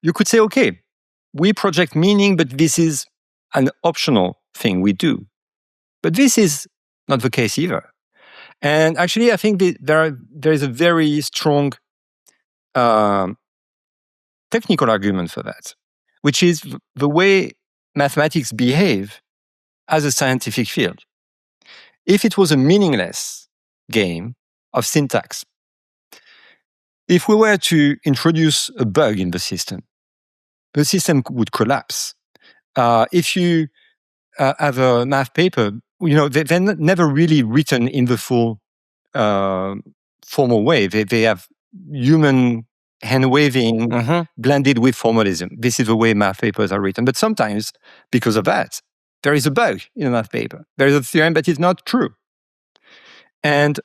you could say, okay, we project meaning, but this is an optional thing we do. But this is not the case either. And actually, I think there is a very strong technical argument for that, which is the way mathematics behave as a scientific field. If it was a meaningless game of syntax, if we were to introduce a bug in the system would collapse. If you have a math paper, they're never really written in the full formal way. They have human hand waving blended with formalism. This is the way math papers are written. But sometimes, because of that, there is a bug in a math paper. There is a theorem that is not true. And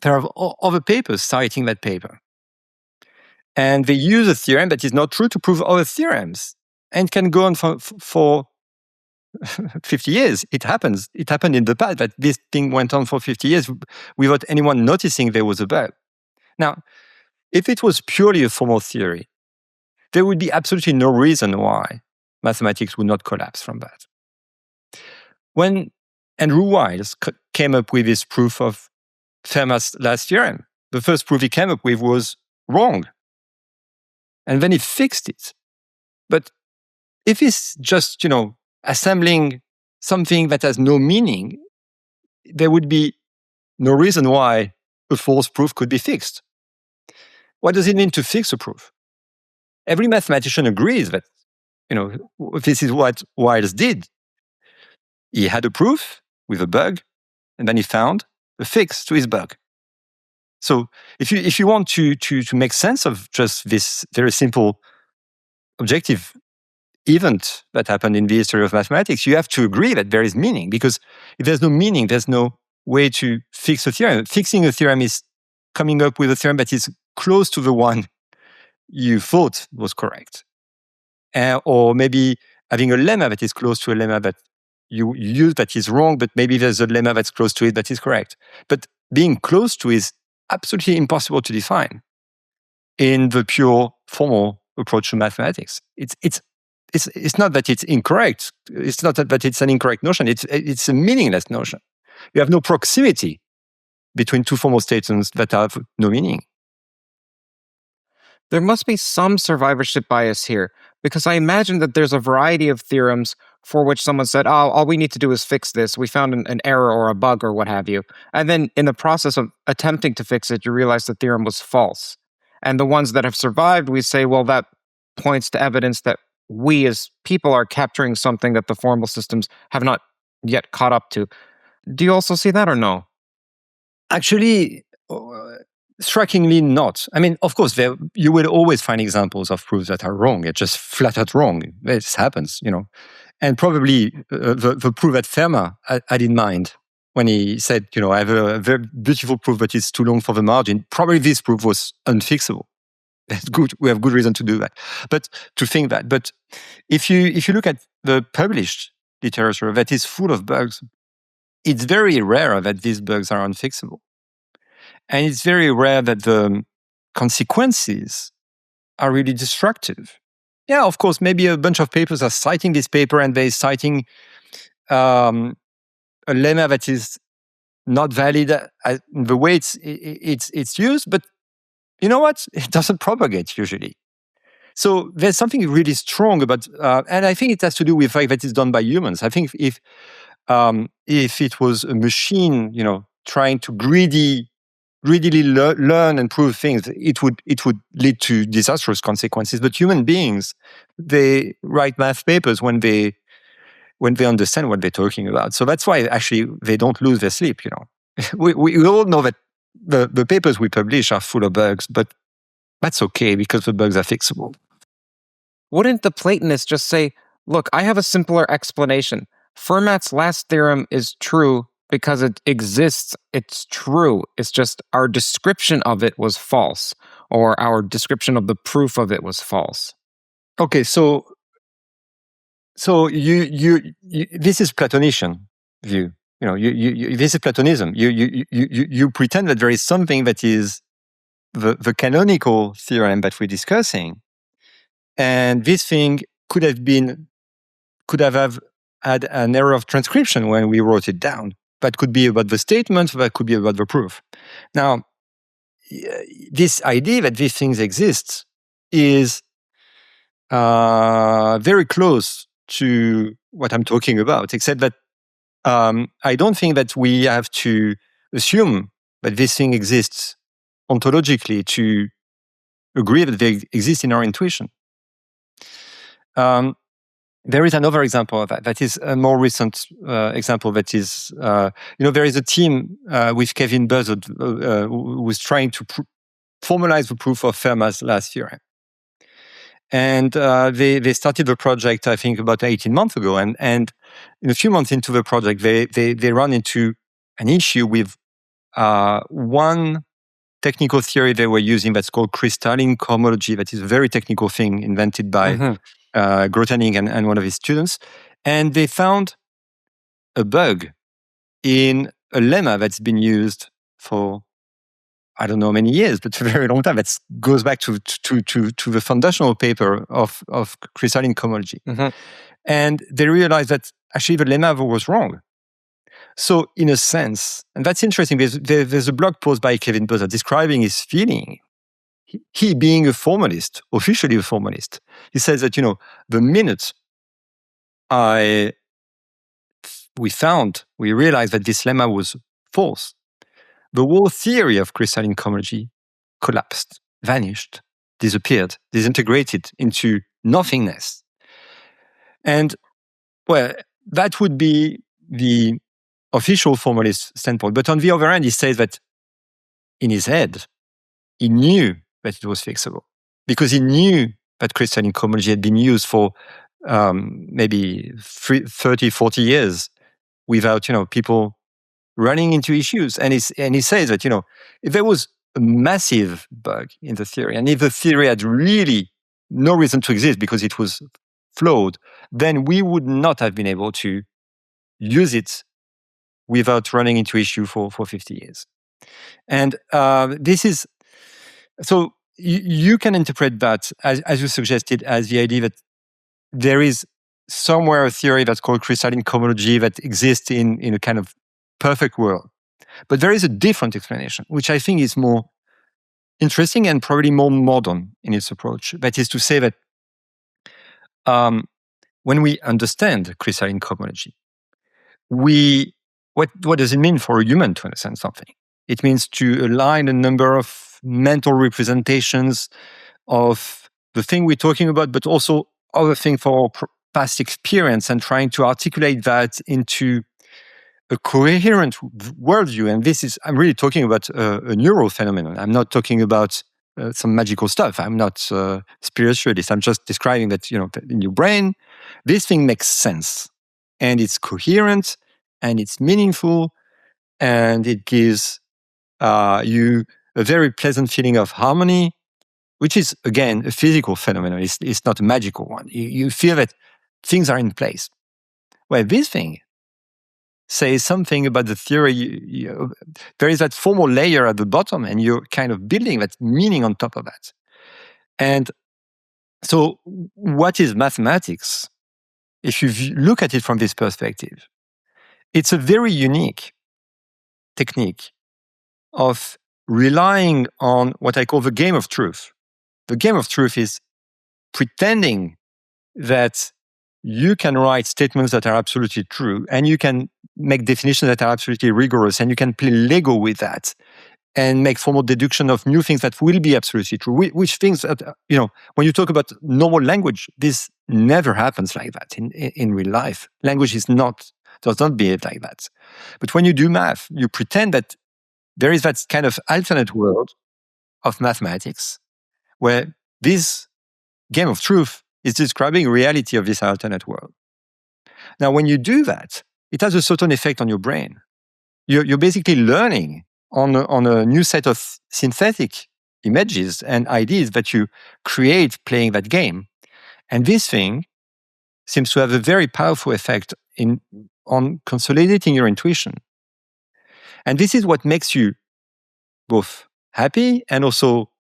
there are other papers citing that paper. And they use a theorem that is not true to prove other theorems, and can go on for 50 years. It happens. It happened in the past that this thing went on for 50 years without anyone noticing there was a bug. Now, if it was purely a formal theory, there would be absolutely no reason why mathematics would not collapse from that. When Andrew Wiles came up with his proof of Fermat's last theorem, the first proof he came up with was wrong. And then he fixed it. But if it's just, assembling something that has no meaning, there would be no reason why a false proof could be fixed. What does it mean to fix a proof? Every mathematician agrees that, this is what Wiles did. He had a proof with a bug, and then he found a fix to his bug. So if you want to make sense of just this very simple objective event that happened in the history of mathematics, you have to agree that there is meaning, because if there's no meaning, there's no way to fix a theorem. Fixing a theorem is coming up with a theorem that is close to the one you thought was correct. Or maybe having a lemma that is close to a lemma that you use that is wrong, but maybe there's a lemma that's close to it that is correct. But being close to is absolutely impossible to define in the pure formal approach to mathematics. It's not that it's incorrect. It's not that it's an incorrect notion. It's a meaningless notion. You have no proximity between two formal statements that have no meaning. There must be some survivorship bias here, because I imagine that there's a variety of theorems for which someone said, all we need to do is fix this. We found an error or a bug or what have you. And then in the process of attempting to fix it, you realize the theorem was false. And the ones that have survived, we say, well, that points to evidence that we as people are capturing something that the formal systems have not yet caught up to. Do you also see that or no? Actually, strikingly not. I mean, of course, you will always find examples of proofs that are wrong. It's just flat out wrong. This happens, And probably the proof that Fermat had in mind when he said, I have a very beautiful proof, but it's too long for the margin. Probably this proof was unfixable. That's good. We have good reason to do that. But to think that. But if you look at the published literature that is full of bugs, it's very rare that these bugs are unfixable. And it's very rare that the consequences are really destructive. Yeah, of course, maybe a bunch of papers are citing this paper and they're citing a lemma that is not valid the way it's used, but you know what? It doesn't propagate usually. So there's something really strong about, and I think it has to do with the fact that it's done by humans. I think if it was a machine, trying to greedily learn and prove things, it would lead to disastrous consequences. But human beings, they write math papers when they understand what they're talking about. So that's why actually they don't lose their sleep. We all know that the papers we publish are full of bugs, but that's okay because the bugs are fixable. Wouldn't the Platonists just say, look, I have a simpler explanation. Fermat's last theorem is true because it exists. It's true. It's just our description of it was false, or our description of the proof of it was false. Okay, so you this is Platonician view. This is Platonism. You pretend that there is something that is the canonical theorem that we're discussing, And this thing could have had an error of transcription when we wrote it down. That could be about the statement, that could be about the proof. Now, this idea that these things exist is very close to what I'm talking about, except that I don't think that we have to assume that this thing exists ontologically to agree that they exist in our intuition. There is another example of that. That is a more recent example. That is, there is a team with Kevin Buzzard who was trying to formalize the proof of Fermat's last theorem. And they started the project, I think, about 18 months ago. And in a few months into the project, they run into an issue with one technical theory they were using that's called crystalline cohomology. That is a very technical thing invented by Grothendieck and one of his students. And they found a bug in a lemma that's been used for, I don't know, many years, but for a very long time. That goes back to the foundational paper of crystalline cohomology. And they realized that actually the lemma was wrong. So in a sense, and that's interesting, there's a blog post by Kevin Buzzard describing his feeling. He being a formalist, officially a formalist, he says that, the minute we realized that this lemma was false, the whole theory of crystalline cohomology collapsed, vanished, disappeared, disintegrated into nothingness. And, well, that would be the official formalist standpoint. But on the other hand, he says that in his head, he knew that it was fixable because he knew that crystalline cohomology had been used for maybe 30, 40 years without, people running into issues. And he says that, if there was a massive bug in the theory, and if the theory had really no reason to exist because it was flawed, then we would not have been able to use it without running into issue for 50 years. And this is, so you can interpret that, as you suggested, as the idea that there is somewhere a theory that's called crystalline cohomology that exists in a kind of perfect world. But there is a different explanation, which I think is more interesting and probably more modern in its approach. That is to say that when we understand crystalline cohomology, what does it mean for a human to understand something? It means to align a number of mental representations of the thing we're talking about, but also other things for our past experience and trying to articulate that into a coherent worldview. And this is, I'm really talking about a neural phenomenon. I'm not talking about some magical stuff. I'm not spiritualist. I'm just describing that, in your brain, this thing makes sense and it's coherent and it's meaningful and it gives you a very pleasant feeling of harmony, which is, again, a physical phenomenon. It's not a magical one. You feel that things are in place. Well, this thing says something about the theory. There is that formal layer at the bottom, and you're kind of building that meaning on top of that. And so what is mathematics? If you look at it from this perspective, it's a very unique technique of relying on what I call the game of truth. The game of truth is pretending that you can write statements that are absolutely true, and you can make definitions that are absolutely rigorous, and you can play Lego with that and make formal deduction of new things that will be absolutely true, which things that, when you talk about normal language, this never happens like that in real life. Language does not behave like that. But when you do math, you pretend that there is that kind of alternate world of mathematics where this game of truth is describing reality of this alternate world. Now, when you do that, it has a certain effect on your brain. You're basically learning on a new set of synthetic images and ideas that you create playing that game. And this thing seems to have a very powerful effect on consolidating your intuition. And this is what makes you both happy and also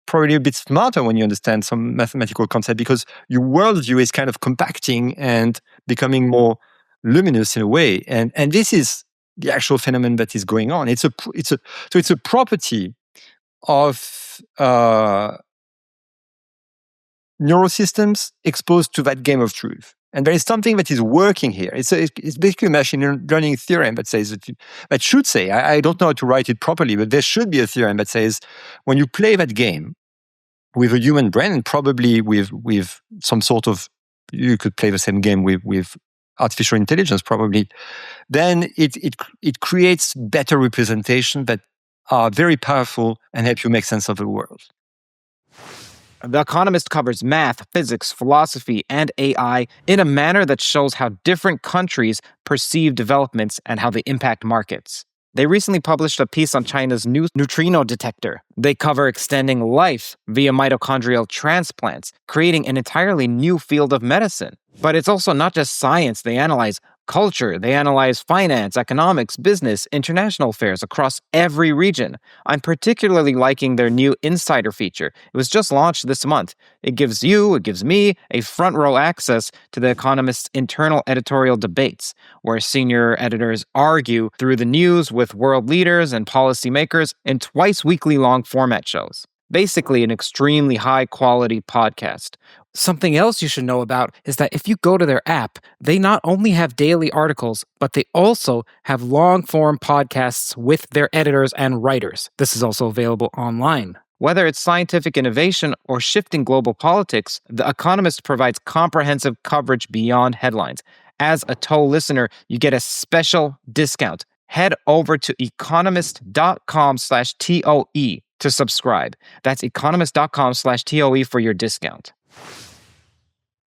probably a bit smarter when you understand some mathematical concept, because your worldview is kind of compacting and becoming more luminous in a way. And this is the actual phenomenon that is going on. It's a property of neurosystems exposed to that game of truth. And there is something that is working here. It's basically a machine learning theorem that says that should say, I don't know how to write it properly, but there should be a theorem that says when you play that game with a human brain, and probably with some sort of, you could play the same game with artificial intelligence probably, then it creates better representation that are very powerful and help you make sense of the world. The Economist covers math, physics, philosophy, and AI in a manner that shows how different countries perceive developments and how they impact markets. They recently published a piece on China's new neutrino detector. They cover extending life via mitochondrial transplants, creating an entirely new field of medicine. But it's also not just science. They analyze culture, they analyze finance, economics, business, international affairs across every region. I'm particularly liking their new Insider feature. It was just launched this month. It gives me a front row access to The Economist's internal editorial debates, where senior editors argue through the news with world leaders and policymakers in twice weekly long format shows. Basically, an extremely high-quality podcast. Something else you should know about is that if you go to their app, they not only have daily articles, but they also have long-form podcasts with their editors and writers. This is also available online. Whether it's scientific innovation or shifting global politics, The Economist provides comprehensive coverage beyond headlines. As a TOE listener, you get a special discount. Head over to economist.com/TOE to subscribe. That's economist.com/TOE for your discount.